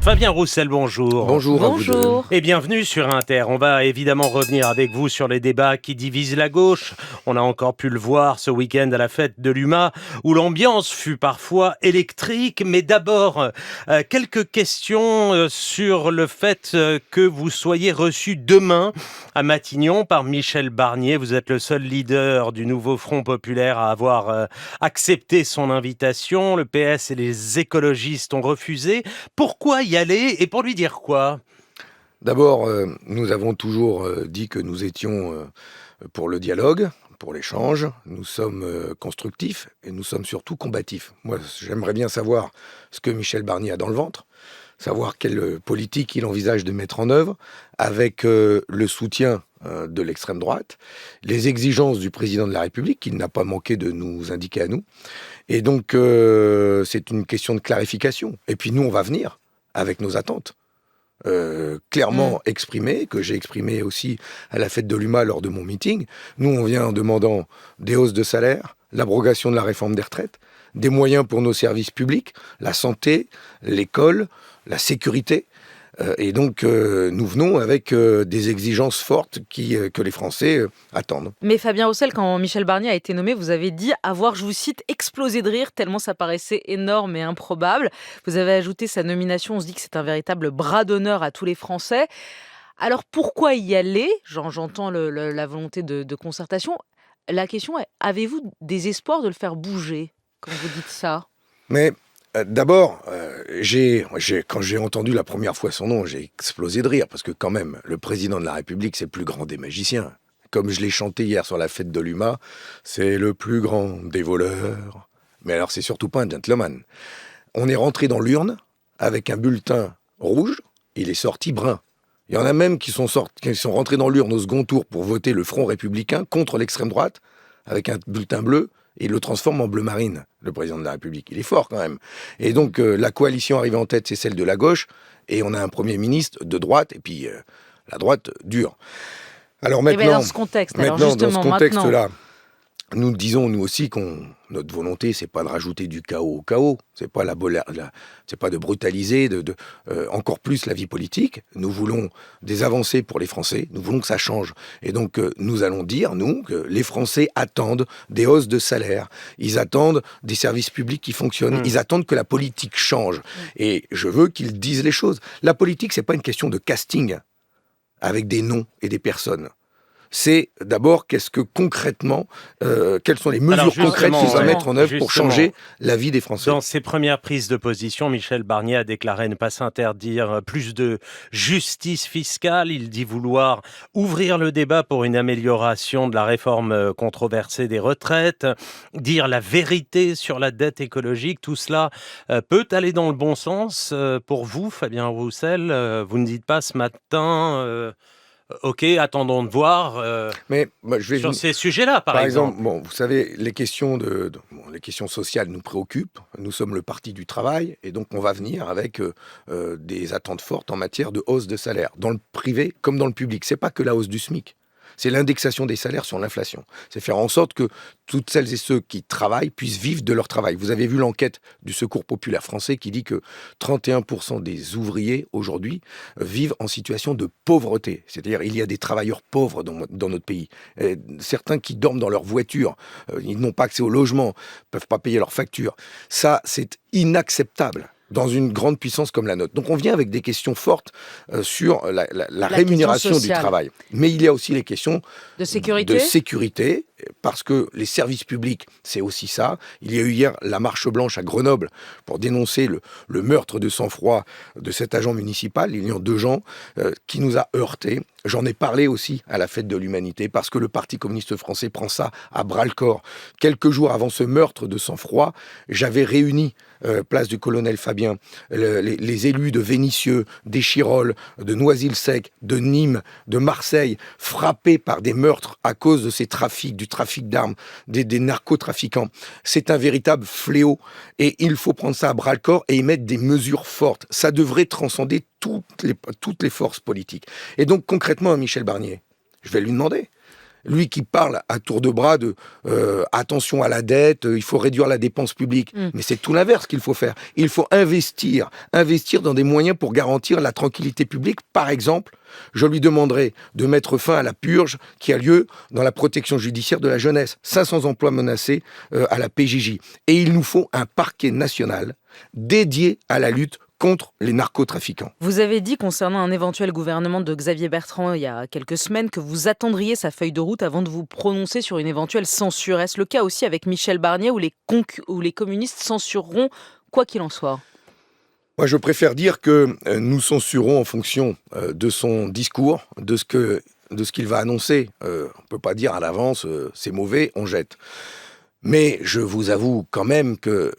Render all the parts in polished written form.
Fabien Roussel, bonjour. Bonjour à vous deux. Bonjour. Et bienvenue sur Inter. On va évidemment revenir avec vous sur les débats qui divisent la gauche. On a encore pu le voir ce week-end à la fête de l'UMA, où l'ambiance fut parfois électrique. Mais d'abord, quelques questions sur le fait que vous soyez reçu demain à Matignon par Michel Barnier. Vous êtes le seul leader du nouveau Front populaire à avoir accepté son invitation. Le PS et les écologistes ont refusé. Pourquoi y aller et pour lui dire quoi ? D'abord, nous avons toujours dit que nous étions pour le dialogue, pour l'échange. Nous sommes constructifs et nous sommes surtout combatifs. Moi, j'aimerais bien savoir ce que Michel Barnier a dans le ventre, savoir quelle politique il envisage de mettre en œuvre avec le soutien de l'extrême droite, les exigences du président de la République, qu'il n'a pas manqué de nous indiquer à nous. Et donc, c'est une question de clarification. Et puis nous, on va venir avec nos attentes. Clairement exprimées, que j'ai exprimées aussi à la fête de l'UMA lors de mon meeting. Nous, on vient en demandant des hausses de salaire, l'abrogation de la réforme des retraites, des moyens pour nos services publics, la santé, l'école, la sécurité. Et donc, nous venons avec des exigences fortes que les Français attendent. Mais Fabien Roussel, quand Michel Barnier a été nommé, vous avez dit avoir, je vous cite, explosé de rire tellement ça paraissait énorme et improbable. Vous avez ajouté sa nomination, on se dit que c'est un véritable bras d'honneur à tous les Français. Alors pourquoi y aller ? J'entends la volonté de concertation. La question est, avez-vous des espoirs de le faire bouger quand vous dites ça ? Mais d'abord, quand j'ai entendu la première fois son nom, j'ai explosé de rire, parce que quand même, le président de la République, c'est le plus grand des magiciens. Comme je l'ai chanté hier sur la fête de l'UMA, c'est le plus grand des voleurs. Mais alors, c'est surtout pas un gentleman. On est rentré dans l'urne avec un bulletin rouge, il est sorti brun. Il y en a même qui sont rentrés dans l'urne au second tour pour voter le Front républicain contre l'extrême droite, avec un bulletin bleu, et il le transforme en bleu marine, le président de la République. Il est fort quand même. Et donc la coalition arrivée en tête, c'est celle de la gauche, et on a un Premier ministre de droite, et puis la droite dure. Alors maintenant, dans ce contexte, dans ce contexte-là, nous disons nous aussi notre volonté, c'est pas de rajouter du chaos au chaos, c'est pas c'est pas de brutaliser encore plus la vie politique. Nous voulons des avancées pour les Français, nous voulons que ça change. Et donc nous allons dire nous que les Français attendent des hausses de salaire, ils attendent des services publics qui fonctionnent, ils attendent que la politique change. Et je veux qu'ils disent les choses. La politique, c'est pas une question de casting avec des noms et des personnes. C'est d'abord quelles sont les mesures concrètes qu'ils vont mettre en œuvre pour changer la vie des Français. Dans ses premières prises de position, Michel Barnier a déclaré ne pas s'interdire plus de justice fiscale. Il dit vouloir ouvrir le débat pour une amélioration de la réforme controversée des retraites, dire la vérité sur la dette écologique. Tout cela peut aller dans le bon sens pour vous, Fabien Roussel. Vous ne dites pas ce matin... Ok, attendons de voir Mais je vais sur ces sujets-là, par exemple. Vous savez, les questions les questions sociales nous préoccupent. Nous sommes le parti du travail, et donc on va venir avec des attentes fortes en matière de hausse de salaire, dans le privé comme dans le public. C'est pas que la hausse du SMIC. C'est l'indexation des salaires sur l'inflation. C'est faire en sorte que toutes celles et ceux qui travaillent puissent vivre de leur travail. Vous avez vu l'enquête du Secours populaire français qui dit que 31% des ouvriers aujourd'hui vivent en situation de pauvreté. C'est-à-dire il y a des travailleurs pauvres dans notre pays. Et certains qui dorment dans leur voiture, ils n'ont pas accès au logement, ne peuvent pas payer leurs factures. Ça, c'est inacceptable dans une grande puissance comme la nôtre. Donc on vient avec des questions fortes sur la rémunération du travail. Mais il y a aussi les questions de sécurité, parce que les services publics, c'est aussi ça. Il y a eu hier la marche blanche à Grenoble pour dénoncer le meurtre de sang-froid de cet agent municipal, Lilian Dejean, qui nous a heurtés. J'en ai parlé aussi à la fête de l'Humanité, parce que le Parti communiste français prend ça à bras-le-corps. Quelques jours avant ce meurtre de sang-froid, j'avais réuni, place du colonel Fabien, les élus de Vénissieux, d'Échirolles, de Noisy-le-Sec, de Nîmes, de Marseille, frappés par des meurtres à cause de ces trafics, du trafic d'armes, des narcotrafiquants. C'est un véritable fléau, et il faut prendre ça à bras-le-corps et y mettre des mesures fortes. Ça devrait transcender toutes les forces politiques. Et donc concrètement, à Michel Barnier, je vais lui demander, Lui qui parle à tour de bras de attention à la dette, il faut réduire la dépense publique. Mais c'est tout l'inverse qu'il faut faire. Il faut investir dans des moyens pour garantir la tranquillité publique. Par exemple, je lui demanderai de mettre fin à la purge qui a lieu dans la protection judiciaire de la jeunesse. 500 emplois menacés à la PJJ. Et il nous faut un parquet national dédié à la lutte contre les narcotrafiquants. Vous avez dit concernant un éventuel gouvernement de Xavier Bertrand il y a quelques semaines que vous attendriez sa feuille de route avant de vous prononcer sur une éventuelle censure. Est-ce le cas aussi avec Michel Barnier où les communistes censureront quoi qu'il en soit ? Moi, je préfère dire que nous censurons en fonction de son discours, de ce qu'il va annoncer. On ne peut pas dire à l'avance c'est mauvais, on jette. Mais je vous avoue quand même que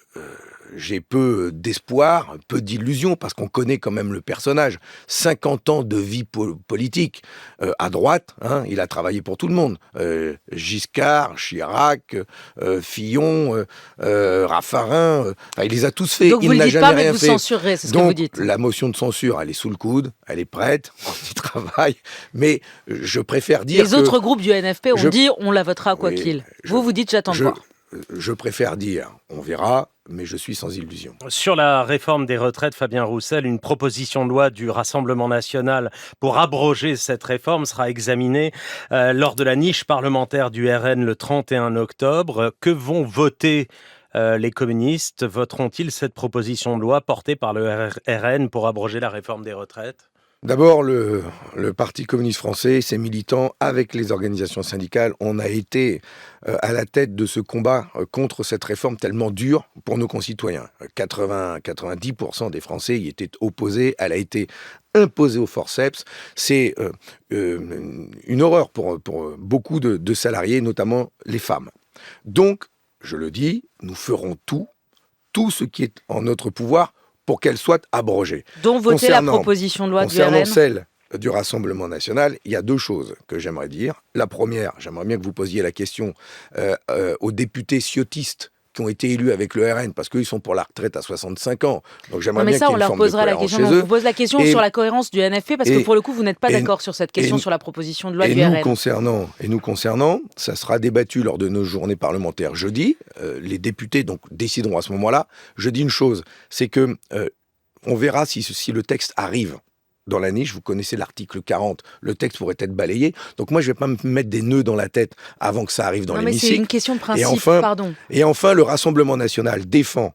j'ai peu d'espoir, peu d'illusions, parce qu'on connaît quand même le personnage. 50 ans de vie politique à droite, il a travaillé pour tout le monde. Giscard, Chirac, Fillon, Raffarin, il les a tous faits. Donc il vous ne n'a dites jamais pas, mais rien vous fait. censurerez, c'est ce que vous dites. La motion de censure, elle est sous le coude, elle est prête, on y travaille, mais je préfère dire Les autres groupes du NFP ont dit on la votera quoi Oui, qu'il. Vous dites j'attends de voir. Je préfère dire on verra, mais je suis sans illusion. Sur la réforme des retraites, Fabien Roussel, une proposition de loi du Rassemblement national pour abroger cette réforme sera examinée lors de la niche parlementaire du RN le 31 octobre. Que vont voter les communistes? Voteront-ils cette proposition de loi portée par le RN pour abroger la réforme des retraites? D'abord, le Parti communiste français, ses militants, avec les organisations syndicales, on a été à la tête de ce combat contre cette réforme tellement dure pour nos concitoyens. 90% des Français y étaient opposés, elle a été imposée au forceps. C'est une horreur pour beaucoup de salariés, notamment les femmes. Donc, je le dis, nous ferons tout ce qui est en notre pouvoir pour qu'elle soit abrogée. Donc voter la proposition de loi du RN. Concernant celle du Rassemblement national, il y a deux choses que j'aimerais dire. La première, j'aimerais bien que vous posiez la question aux députés ciotistes qui ont été élus avec le RN, parce qu'ils sont pour la retraite à 65 ans. Donc j'aimerais bien qu'il y ait une forme de cohérence chez eux. On vous pose la question sur la cohérence du NFP, parce que pour le coup, vous n'êtes pas d'accord sur cette question sur la proposition de loi du RN. Nous concernant, ça sera débattu lors de nos journées parlementaires jeudi. Les députés donc décideront à ce moment-là. Je dis une chose, c'est que on verra si le texte arrive dans la niche. Vous connaissez l'article 40, le texte pourrait être balayé. Donc moi, je ne vais pas me mettre des nœuds dans la tête avant que ça arrive dans l'hémicycle. Mais c'est une question de principe, pardon. Et enfin, le Rassemblement national défend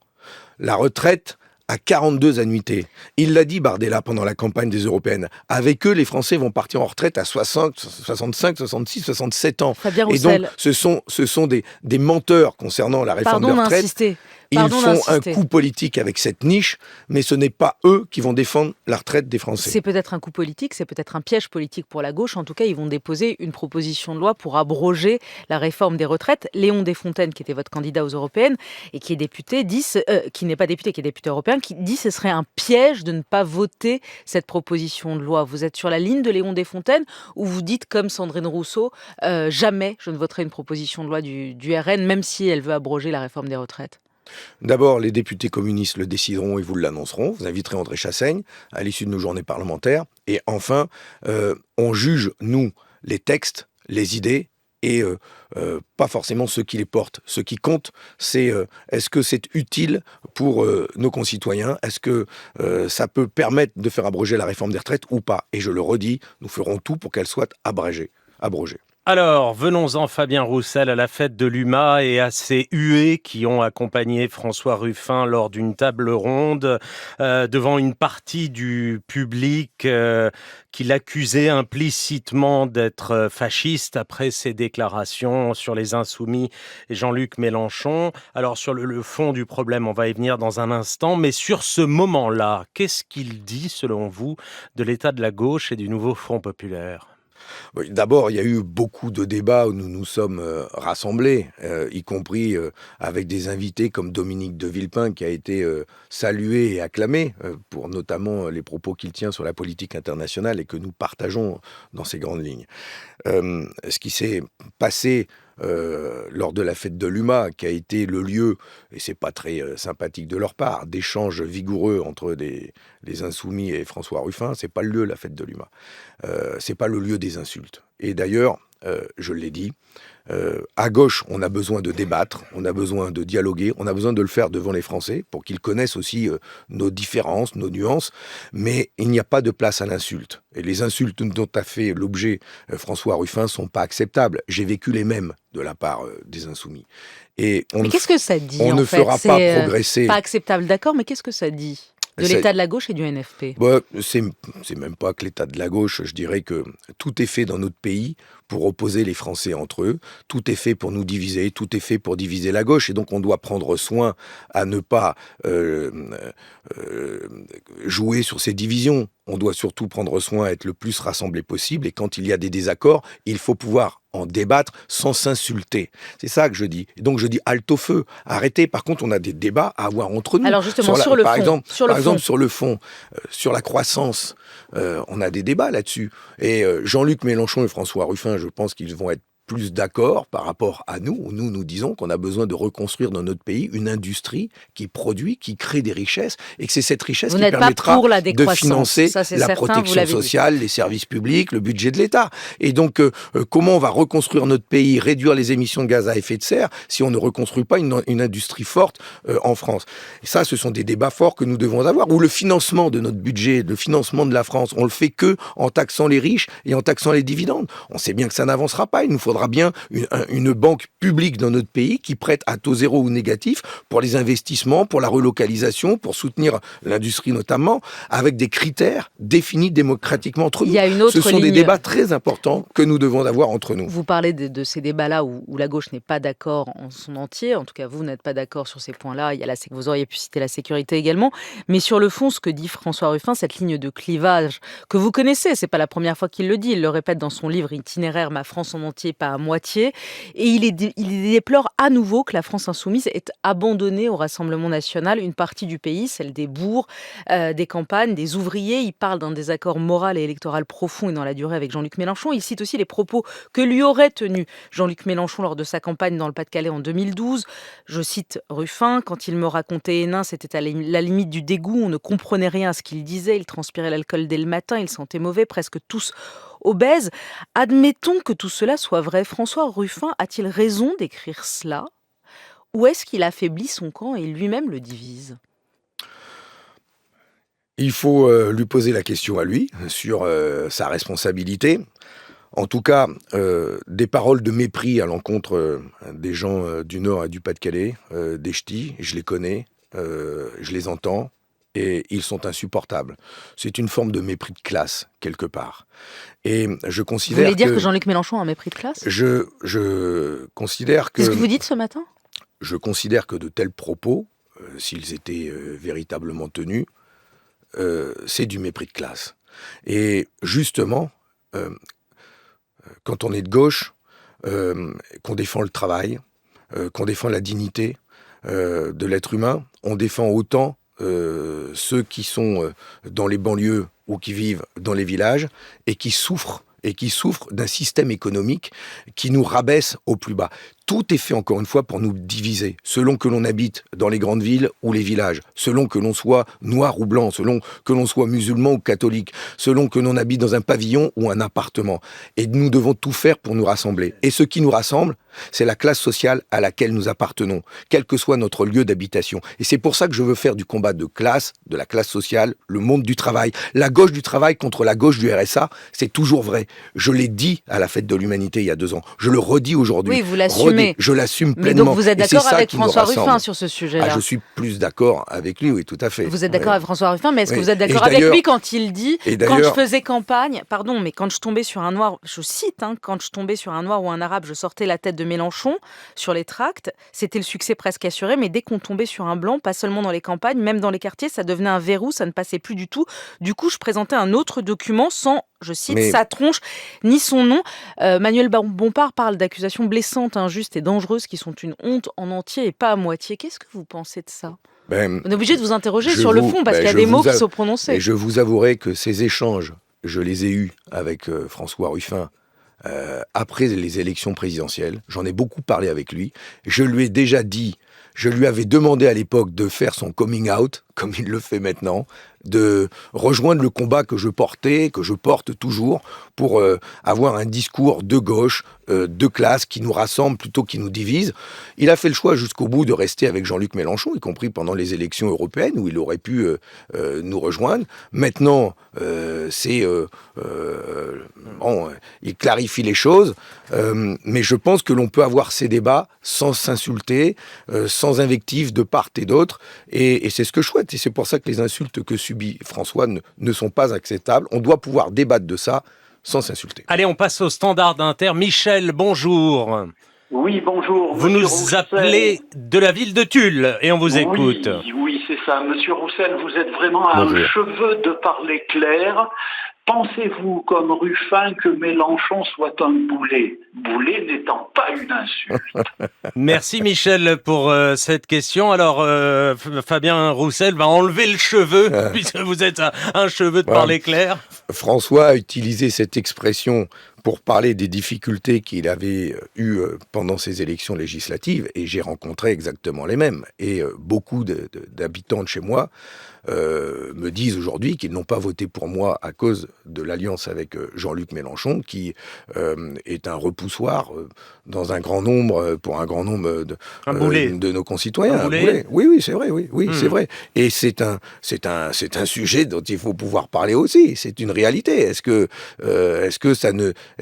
la retraite à 42 annuités. Il l'a dit, Bardella, pendant la campagne des Européennes. Avec eux, les Français vont partir en retraite à 60, 65, 66, 67 ans. Fabien Roussel. Et donc, ce sont des menteurs concernant la réforme des retraites. Ils font un coup politique avec cette niche, mais ce n'est pas eux qui vont défendre la retraite des Français. C'est peut-être un coup politique, c'est peut-être un piège politique pour la gauche. En tout cas, ils vont déposer une proposition de loi pour abroger la réforme des retraites. Léon Desfontaines, qui était votre candidat aux européennes et qui est député, qui n'est pas député, qui est député européen, qui dit que ce serait un piège de ne pas voter cette proposition de loi. Vous êtes sur la ligne de Léon Desfontaines ou vous dites, comme Sandrine Rousseau, jamais je ne voterai une proposition de loi du RN, même si elle veut abroger la réforme des retraites? D'abord, les députés communistes le décideront et vous l'annonceront. Vous inviterez André Chassaigne à l'issue de nos journées parlementaires. Et enfin, on juge, nous, les textes, les idées, et pas forcément ceux qui les portent. Ce qui compte, c'est est-ce que c'est utile pour nos concitoyens? Est-ce que ça peut permettre de faire abroger la réforme des retraites ou pas? Et je le redis, nous ferons tout pour qu'elle soit abrogée. Alors, venons-en, Fabien Roussel, à la fête de l'UMA et à ces huées qui ont accompagné François Ruffin lors d'une table ronde devant une partie du public qui l'accusait implicitement d'être fasciste après ses déclarations sur les Insoumis et Jean-Luc Mélenchon. Alors, sur le fond du problème, on va y venir dans un instant, mais sur ce moment-là, qu'est-ce qu'il dit, selon vous, de l'état de la gauche et du nouveau Front populaire ? D'abord, il y a eu beaucoup de débats où nous nous sommes rassemblés, y compris avec des invités comme Dominique de Villepin, qui a été salué et acclamé pour notamment les propos qu'il tient sur la politique internationale et que nous partageons dans ces grandes lignes. Ce qui s'est passé lors de la fête de l'UMA, qui a été le lieu, et c'est pas très sympathique de leur part, d'échanges vigoureux entre les Insoumis et François Ruffin, c'est pas le lieu, la fête de l'UMA. C'est pas le lieu des insultes. Et d'ailleurs, je l'ai dit, à gauche, on a besoin de débattre, on a besoin de dialoguer, on a besoin de le faire devant les Français pour qu'ils connaissent aussi nos différences, nos nuances, mais il n'y a pas de place à l'insulte. Et les insultes dont a fait l'objet François Ruffin ne sont pas acceptables. J'ai vécu les mêmes de la part des Insoumis. Et mais qu'est-ce que ça dit, on en ne fait? fera pas progresser. Pas acceptable, d'accord, mais qu'est-ce que ça dit de l'état de la gauche et du NFP? C'est même pas que l'état de la gauche, je dirais que tout est fait dans notre pays pour opposer les Français entre eux, tout est fait pour nous diviser, tout est fait pour diviser la gauche, et donc on doit prendre soin à ne pas jouer sur ces divisions. On doit surtout prendre soin à être le plus rassemblé possible, et quand il y a des désaccords, il faut pouvoir en débattre sans s'insulter. C'est ça que je dis. Et donc je dis halte au feu, arrêtez. Par contre, on a des débats à avoir entre nous. Alors justement, sur le fond. Par exemple, sur le fond, sur la croissance, on a des débats là-dessus. Et Jean-Luc Mélenchon et François Ruffin, je pense qu'ils vont être plus d'accord par rapport à nous. Nous disons qu'on a besoin de reconstruire dans notre pays une industrie qui produit, qui crée des richesses, et que c'est cette richesse qui permettra de financer la protection sociale, les services publics, le budget de l'État. Et donc, comment on va reconstruire notre pays, réduire les émissions de gaz à effet de serre, si on ne reconstruit pas une industrie forte en France? Et ça, ce sont des débats forts que nous devons avoir. Ou le financement de notre budget, le financement de la France, on le fait que en taxant les riches et en taxant les dividendes. On sait bien que ça n'avancera pas. Il nous faudra bien une banque publique dans notre pays qui prête à taux zéro ou négatif pour les investissements, pour la relocalisation, pour soutenir l'industrie notamment, avec des critères définis démocratiquement entre nous. Ce sont des débats très importants que nous devons avoir entre nous. Vous parlez de ces débats-là où la gauche n'est pas d'accord en son entier. En tout cas, vous n'êtes pas d'accord sur ces points-là. Vous auriez pu citer la sécurité également. Mais sur le fond, ce que dit François Ruffin, cette ligne de clivage que vous connaissez, c'est pas la première fois qu'il le dit. Il le répète dans son livre Itinéraire, ma France en entier, pas à moitié. Et il déplore à nouveau que la France insoumise ait abandonné au Rassemblement national une partie du pays, celle des bourgs, des campagnes, des ouvriers. Il parle d'un désaccord moral et électoral profond et dans la durée avec Jean-Luc Mélenchon. Il cite aussi les propos que lui aurait tenus Jean-Luc Mélenchon lors de sa campagne dans le Pas-de-Calais en 2012. Je cite Ruffin, « Quand il me racontait Hénin, c'était à la limite du dégoût. On ne comprenait rien à ce qu'il disait. Il transpirait l'alcool dès le matin. Il sentait mauvais, presque tous obèses. » Admettons que tout cela soit vrai. François Ruffin a-t-il raison d'écrire cela? Ou est-ce qu'il affaiblit son camp et lui-même le divise? Il faut lui poser la question à lui sur sa responsabilité. En tout cas, des paroles de mépris à l'encontre des gens du Nord et du Pas-de-Calais, des ch'tis, je les connais, je les entends, et ils sont insupportables. C'est une forme de mépris de classe, quelque part. Et je considère Vous voulez dire que Jean-Luc Mélenchon a un mépris de classe? Je considère que... C'est ce que vous dites ce matin? Je considère que de tels propos, s'ils étaient véritablement tenus, c'est du mépris de classe. Et justement, quand on est de gauche, qu'on défend le travail, qu'on défend la dignité de l'être humain, on défend autant ceux qui sont dans les banlieues ou qui vivent dans les villages et qui souffrent d'un système économique qui nous rabaisse au plus bas. Tout est fait, encore une fois, pour nous diviser, selon que l'on habite dans les grandes villes ou les villages, selon que l'on soit noir ou blanc, selon que l'on soit musulman ou catholique, selon que l'on habite dans un pavillon ou un appartement. Et nous devons tout faire pour nous rassembler. Et ce qui nous rassemble, c'est la classe sociale à laquelle nous appartenons, quel que soit notre lieu d'habitation. Et c'est pour ça que je veux faire du combat de classe, de la classe sociale, le monde du travail. La gauche du travail contre la gauche du RSA, c'est toujours vrai. Je l'ai dit à la Fête de l'Humanité il y a 2 ans. Je le redis aujourd'hui. Oui, vous l'assumez. Je l'assume pleinement. Mais donc vous êtes d'accord avec François Ruffin sur ce sujet-là? Je suis plus d'accord avec lui, oui, tout à fait. Vous êtes d'accord avec François Ruffin, mais est-ce que vous êtes d'accord avec lui quand il dit « Quand je faisais campagne, pardon, mais quand je tombais sur un noir, je cite, quand je tombais sur un noir ou un arabe, je sortais la tête de Mélenchon sur les tracts, c'était le succès presque assuré, mais dès qu'on tombait sur un blanc, pas seulement dans les campagnes, même dans les quartiers, ça devenait un verrou, ça ne passait plus du tout. Du coup, je présentais un autre document sans... Je cite, sa tronche, ni son nom. Manuel Bompard parle d'accusations blessantes, injustes et dangereuses qui sont une honte en entier et pas à moitié. Qu'est-ce que vous pensez de ça? On est obligé de vous interroger sur le fond parce qu'il y a des mots qui sont prononcés. Et je vous avouerai que ces échanges, je les ai eus avec François Ruffin après les élections présidentielles. J'en ai beaucoup parlé avec lui. Je lui ai déjà dit, je lui avais demandé à l'époque de faire son coming out, comme il le fait maintenant, de rejoindre le combat que je portais, que je porte toujours, pour avoir un discours de gauche, de classe, qui nous rassemble plutôt qu'il nous divise. Il a fait le choix jusqu'au bout de rester avec Jean-Luc Mélenchon, y compris pendant les élections européennes, où il aurait pu nous rejoindre. Maintenant, il clarifie les choses, mais je pense que l'on peut avoir ces débats sans s'insulter, sans invectives de part et d'autre, et c'est ce que je souhaite. Et c'est pour ça que les insultes que subit François ne sont pas acceptables. On doit pouvoir débattre de ça sans s'insulter. Allez, on passe au standard d'Inter. Michel, bonjour. Oui, bonjour. Vous Monsieur nous Roussel. appelez de la ville de Tulle et on vous écoute. Oui, c'est ça. Monsieur Roussel, vous êtes vraiment à un cheveu de parler clair. Pensez-vous, comme Ruffin, que Mélenchon soit un boulet? Boulet n'étant pas une insulte. Merci Michel pour cette question. Alors, Fabien Roussel va enlever le cheveu, puisque vous êtes à un cheveu de parler clair. François a utilisé cette expression pour parler des difficultés qu'il avait eues pendant ces élections législatives, et j'ai rencontré exactement les mêmes. Et beaucoup d'habitants de chez moi me disent aujourd'hui qu'ils n'ont pas voté pour moi à cause de l'alliance avec Jean-Luc Mélenchon, qui est un repoussoir pour un grand nombre de nos concitoyens. Un boulet. Oui, c'est vrai, c'est vrai. Et c'est un sujet dont il faut pouvoir parler aussi. C'est une réalité. Est-ce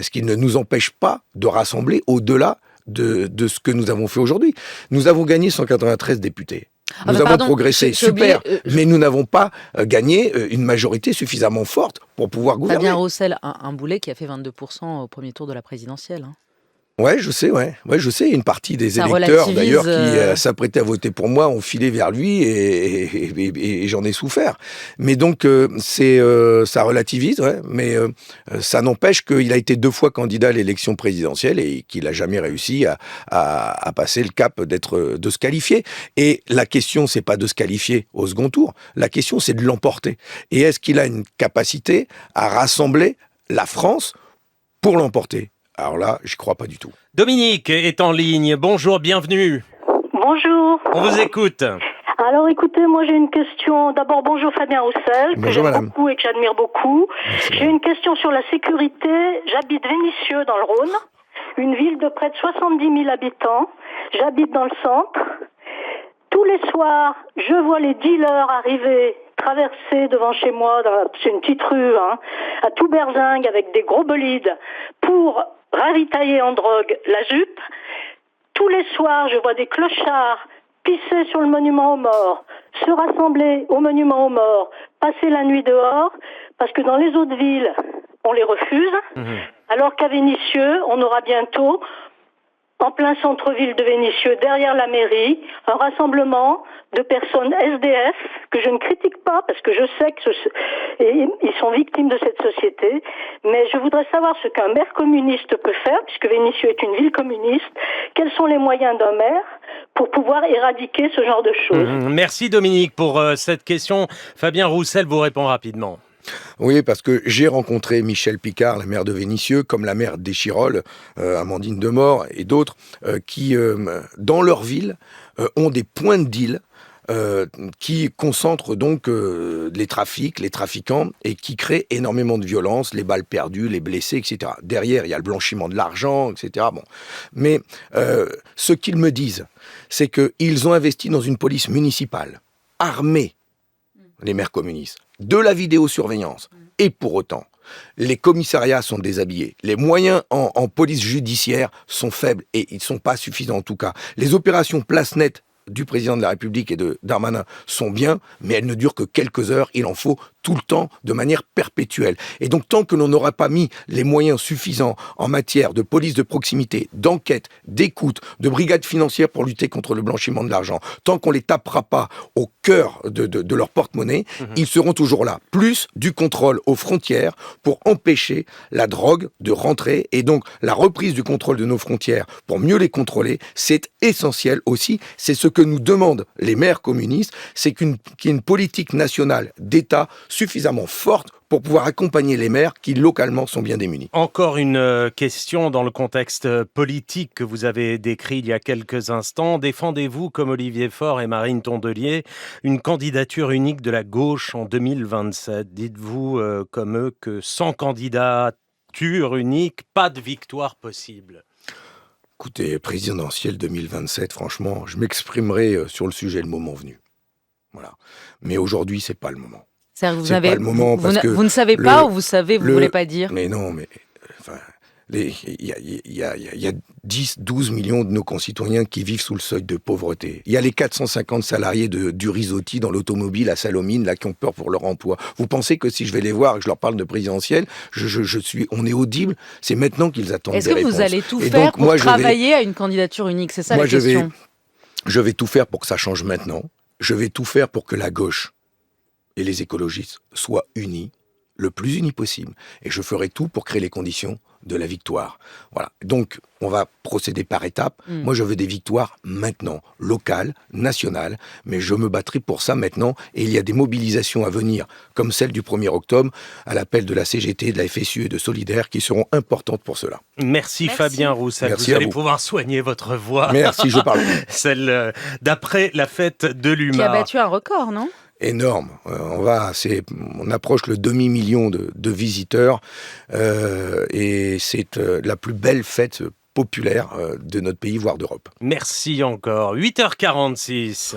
qu'il ne nous empêche pas de rassembler au-delà de ce que nous avons fait aujourd'hui? Nous avons gagné 193 députés. Nous avons progressé, super, mais nous n'avons pas gagné une majorité suffisamment forte pour pouvoir gouverner. Fabien Roussel, un boulet qui a fait 22% au premier tour de la présidentielle. Ouais, je sais. Une partie des électeurs, d'ailleurs, qui s'apprêtaient à voter pour moi, ont filé vers lui et j'en ai souffert. Mais donc, ça relativise, mais ça n'empêche qu'il a été 2 fois candidat à l'élection présidentielle et qu'il n'a jamais réussi à passer le cap de se qualifier. Et la question, c'est pas de se qualifier au second tour. La question, c'est de l'emporter. Et est-ce qu'il a une capacité à rassembler la France pour l'emporter? Alors là, j'y crois pas du tout. Dominique est en ligne. Bonjour, bienvenue. Bonjour. On vous écoute. Alors écoutez, moi j'ai une question. D'abord, bonjour Fabien Roussel, que j'aime beaucoup et que j'admire beaucoup. Merci. J'ai une question sur la sécurité. J'habite Vénissieux dans le Rhône, une ville de près de 70 000 habitants. J'habite dans le centre. Tous les soirs, je vois les dealers arriver, traverser devant chez moi, c'est une petite rue, à tout berzingue avec des gros bolides, pour ravitailler en drogue la jupe. Tous les soirs, je vois des clochards pisser sur le monument aux morts, se rassembler au monument aux morts, passer la nuit dehors, parce que dans les autres villes, on les refuse, alors qu'à Vénissieux, on aura bientôt, en plein centre-ville de Vénissieux, derrière la mairie, un rassemblement de personnes SDF, que je ne critique pas, parce que je sais qu'ils sont victimes de cette société, mais je voudrais savoir ce qu'un maire communiste peut faire, puisque Vénissieux est une ville communiste, quels sont les moyens d'un maire pour pouvoir éradiquer ce genre de choses. Merci Dominique pour cette question. Fabien Roussel vous répond rapidement. Oui, parce que j'ai rencontré Michel Picard, la maire de Vénissieux, comme la maire d'Échirolles, Amandine Demort et d'autres, qui, dans leur ville, ont des points de deal qui concentrent donc les trafics, les trafiquants, et qui créent énormément de violence, les balles perdues, les blessés, etc. Derrière, il y a le blanchiment de l'argent, etc. Bon. Mais ce qu'ils me disent, c'est qu'ils ont investi dans une police municipale, armée, les maires communistes, de la vidéosurveillance. Et pour autant, les commissariats sont déshabillés. Les moyens en police judiciaire sont faibles et ils ne sont pas suffisants en tout cas. Les opérations place nette du président de la République et de Darmanin sont bien, mais elles ne durent que quelques heures. Il en faut tout le temps, de manière perpétuelle. Et donc, tant que l'on n'aura pas mis les moyens suffisants en matière de police de proximité, d'enquête, d'écoute, de brigades financières pour lutter contre le blanchiment de l'argent, tant qu'on les tapera pas au cœur de leur porte-monnaie, ils seront toujours là. Plus du contrôle aux frontières pour empêcher la drogue de rentrer. Et donc, la reprise du contrôle de nos frontières pour mieux les contrôler, c'est essentiel aussi. C'est ce que nous demandent les maires communistes, c'est qu'il y ait une politique nationale d'État suffisamment forte pour pouvoir accompagner les maires qui, localement, sont bien démunis. Encore une question dans le contexte politique que vous avez décrit il y a quelques instants. Défendez-vous, comme Olivier Faure et Marine Tondelier, une candidature unique de la gauche en 2027 ? Dites-vous, comme eux, que sans candidature unique, pas de victoire possible ? Écoutez, présidentielle 2027, franchement, je m'exprimerai sur le sujet le moment venu. Voilà. Mais aujourd'hui, c'est pas le moment. C'est-à-dire que C'est pas le moment parce que vous ne savez pas ou vous savez, vous ne voulez pas dire ? Mais non, mais enfin, il y a 10, 12 millions de nos concitoyens qui vivent sous le seuil de pauvreté. Il y a les 450 salariés du Risotti dans l'automobile à Salomine, là, qui ont peur pour leur emploi. Vous pensez que si je vais les voir et que je leur parle de présidentielle, on est audible? C'est maintenant qu'ils attendent des réponses. Est-ce que vous allez tout faire pour travailler à une candidature unique? C'est ça la question. Je vais tout faire pour que ça change maintenant. Je vais tout faire pour que la gauche et les écologistes soient unis, le plus unis possible. Et je ferai tout pour créer les conditions de la victoire. Voilà. Donc, on va procéder par étapes. Moi, je veux des victoires maintenant, locales, nationales, mais je me battrai pour ça maintenant. Et il y a des mobilisations à venir, comme celle du 1er octobre, à l'appel de la CGT, de la FSU et de Solidaire, qui seront importantes pour cela. Merci. Fabien Roussel. Merci vous allez pouvoir soigner votre voix. Merci, je parle. Celle d'après la fête de l'UMA. Qui a battu un record, non ? Énorme. On approche le demi-million de visiteurs et c'est la plus belle fête populaire de notre pays, voire d'Europe. Merci encore. 8h46.